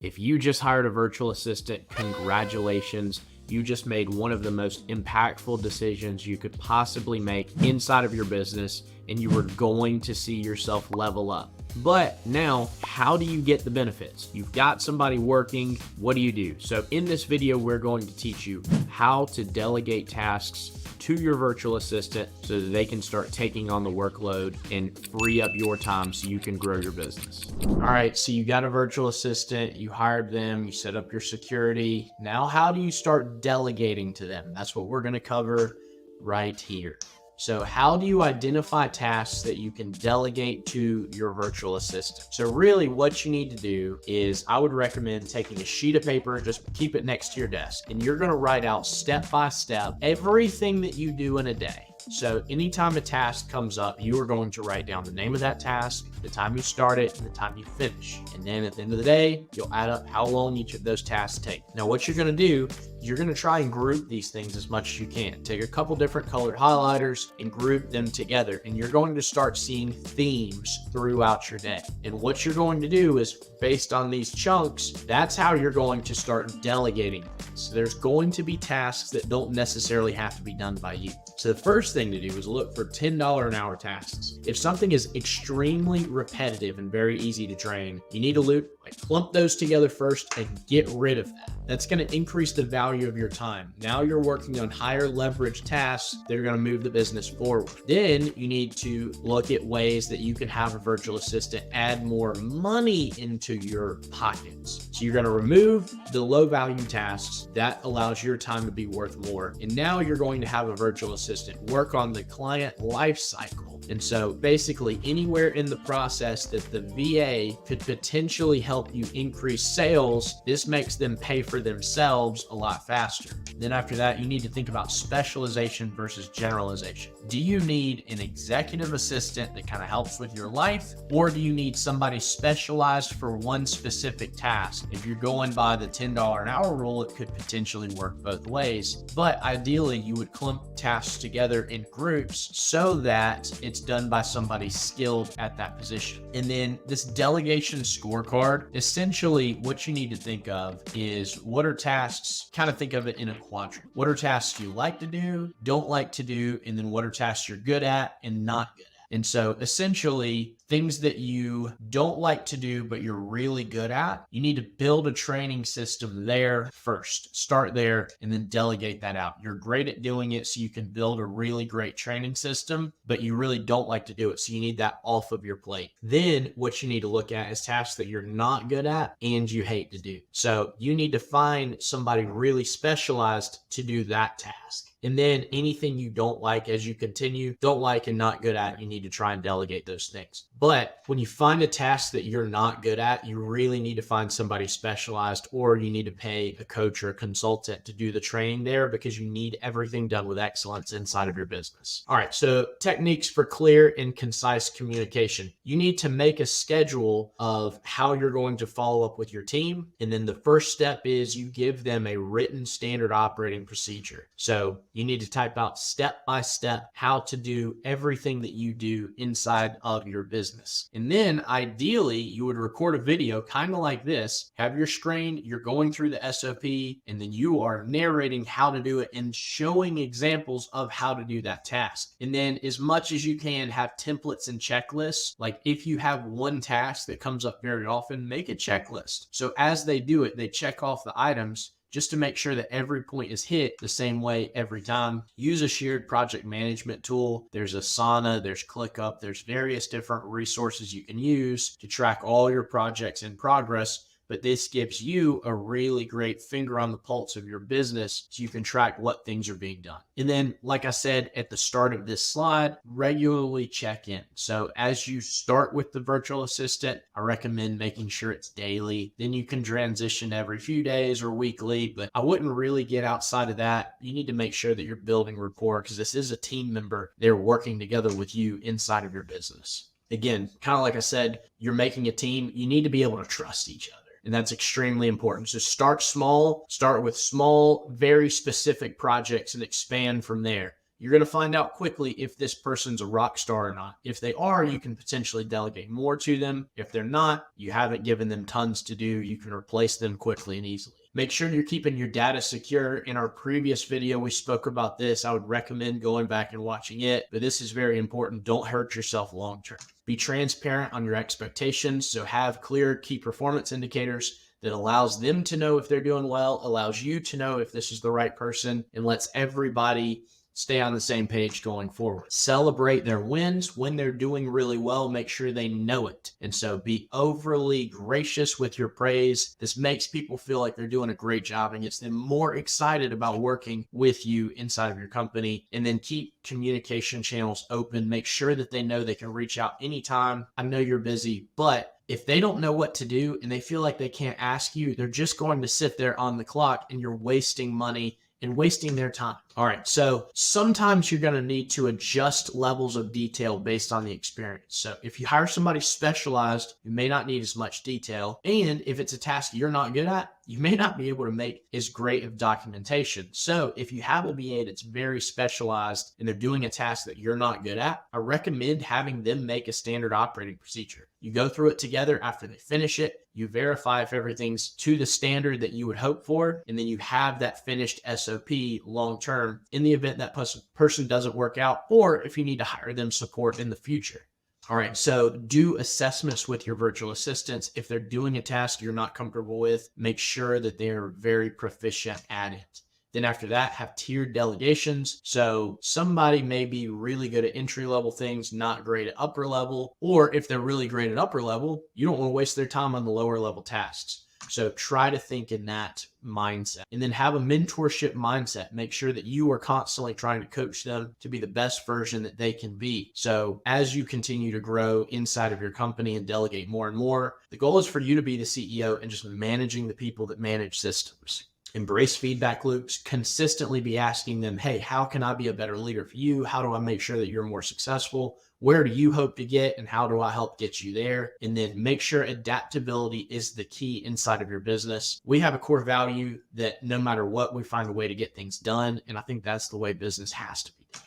If you just hired a virtual assistant, congratulations. You just made one of the most impactful decisions you could possibly make inside of your business, and you are going to see yourself level up. But now, how do you get the benefits? You've got somebody working. What do you do? So in this video, we're going to teach you how to delegate tasks to your virtual assistant so that they can start taking on the workload and free up your time so you can grow your business. All right, so you got a virtual assistant, you hired them, you set up your security. Now, how do you start delegating to them? That's what we're gonna cover right here. So how do you identify tasks that you can delegate to your virtual assistant? So really what you need to do is, I would recommend taking a sheet of paper, just keep it next to your desk, and you're gonna write out step by step everything that you do in a day. So anytime a task comes up, you are going to write down the name of that task, the time you start it, and the time you finish. And then at the end of the day, you'll add up how long each of those tasks take. Now, what you're going to do, you're going to try and group these things as much as you can. Take a couple different colored highlighters and group them together. And you're going to start seeing themes throughout your day. And what you're going to do is, based on these chunks, that's how you're going to start delegating. So there's going to be tasks that don't necessarily have to be done by you. So the first thing to do is look for $10 an hour tasks. If something is extremely repetitive and very easy to train, you need to clump those together first and get rid of that. That's going to increase the value of your time. Now you're working on higher leverage tasks that are going to move the business forward. Then you need to look at ways that you can have a virtual assistant add more money into your pockets. So you're going to remove the low value tasks. That allows your time to be worth more. And now you're going to have a virtual assistant work on the client life cycle. And so basically anywhere in the process that the VA could potentially help you increase sales, this makes them pay for themselves a lot faster. Then after that, you need to think about specialization versus generalization. Do you need an executive assistant that kind of helps with your life, or do you need somebody specialized for one specific task? If you're going by the $10 an hour rule, it could potentially work both ways, but ideally you would clump tasks together in groups so that it's done by somebody skilled at that position. And then this delegation scorecard, essentially what you need to think of is, what are tasks, kind of think of it in a quadrant. What are tasks you like to do, don't like to do, and then what are tasks you're good at and not good at. And so essentially things that you don't like to do, but you're really good at, you need to build a training system there first. Start there and then delegate that out. You're great at doing it, so you can build a really great training system, but you really don't like to do it. So you need that off of your plate. Then what you need to look at is tasks that you're not good at and you hate to do. So you need to find somebody really specialized to do that task. And then anything you don't like, as you continue, don't like and not good at, you need to try and delegate those things. But when you find a task that you're not good at, you really need to find somebody specialized, or you need to pay a coach or a consultant to do the training there, because you need everything done with excellence inside of your business. All right, so techniques for clear and concise communication. You need to make a schedule of how you're going to follow up with your team. And then the first step is you give them a written standard operating procedure. So you need to type out step by step how to do everything that you do inside of your business. And then ideally you would record a video kind of like this, have your screen, you're going through the SOP, and then you are narrating how to do it and showing examples of how to do that task. And then as much as you can, have templates and checklists. Like if you have one task that comes up very often, make a checklist. So as they do it, they check off the items, just to make sure that every point is hit the same way every time. Use a shared project management tool. There's Asana, there's ClickUp, there's various different resources you can use to track all your projects in progress. But this gives you a really great finger on the pulse of your business, so you can track what things are being done. And then, like I said at the start of this slide, regularly check in. So as you start with the virtual assistant, I recommend making sure it's daily. Then you can transition every few days or weekly, but I wouldn't really get outside of that. You need to make sure that you're building rapport, because this is a team member. They're working together with you inside of your business. Again, kind of like I said, you're making a team. You need to be able to trust each other. And that's extremely important. So start small, start with small, very specific projects and expand from there. You're going to find out quickly if this person's a rock star or not. If they are, you can potentially delegate more to them. If they're not, you haven't given them tons to do. You can replace them quickly and easily. Make sure you're keeping your data secure. In our previous video, we spoke about this. I would recommend going back and watching it, but this is very important. Don't hurt yourself long term. Be transparent on your expectations. So have clear key performance indicators that allows them to know if they're doing well, allows you to know if this is the right person, and lets everybody stay on the same page going forward. Celebrate their wins. When they're doing really well, make sure they know it. And so be overly gracious with your praise. This makes people feel like they're doing a great job and gets them more excited about working with you inside of your company. And then keep communication channels open. Make sure that they know they can reach out anytime. I know you're busy, but if they don't know what to do and they feel like they can't ask you, they're just going to sit there on the clock and you're wasting money and wasting their time. All right, so sometimes you're going to need to adjust levels of detail based on the experience. So if you hire somebody specialized, you may not need as much detail. And if it's a task you're not good at, you may not be able to make as great of documentation. So if you have a BA that's very specialized and they're doing a task that you're not good at, I recommend having them make a standard operating procedure. You go through it together after they finish it. You verify if everything's to the standard that you would hope for, and then you have that finished SOP long term in the event that person doesn't work out, or if you need to hire them support in the future. All right, so do assessments with your virtual assistants. If they're doing a task you're not comfortable with, make sure that they're very proficient at it. Then after that, have tiered delegations. So somebody may be really good at entry-level things, not great at upper level, or if they're really great at upper level, you don't want to waste their time on the lower level tasks. So try to think in that mindset, and then have a mentorship mindset. Make sure that you are constantly trying to coach them to be the best version that they can be. So as you continue to grow inside of your company and delegate more and more, the goal is for you to be the CEO and just managing the people that manage systems. Embrace feedback loops, consistently be asking them, hey, how can I be a better leader for you? How do I make sure that you're more successful? Where do you hope to get and how do I help get you there? And then make sure adaptability is the key inside of your business. We have a core value that no matter what, we find a way to get things done. And I think that's the way business has to be done.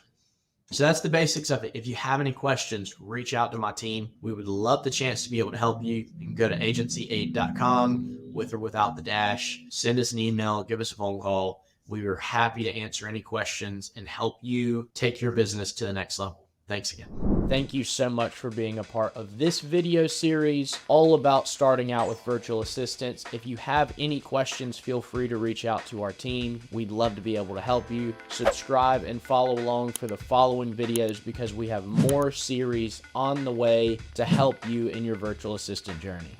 So that's the basics of it. If you have any questions, reach out to my team. We would love the chance to be able to help you. You can go to agency8.com with or without the dash. Send us an email, give us a phone call. We are happy to answer any questions and help you take your business to the next level. Thanks again. Thank you so much for being a part of this video series all about starting out with virtual assistants. If you have any questions, feel free to reach out to our team. We'd love to be able to help you. Subscribe and follow along for the following videos because we have more series on the way to help you in your virtual assistant journey.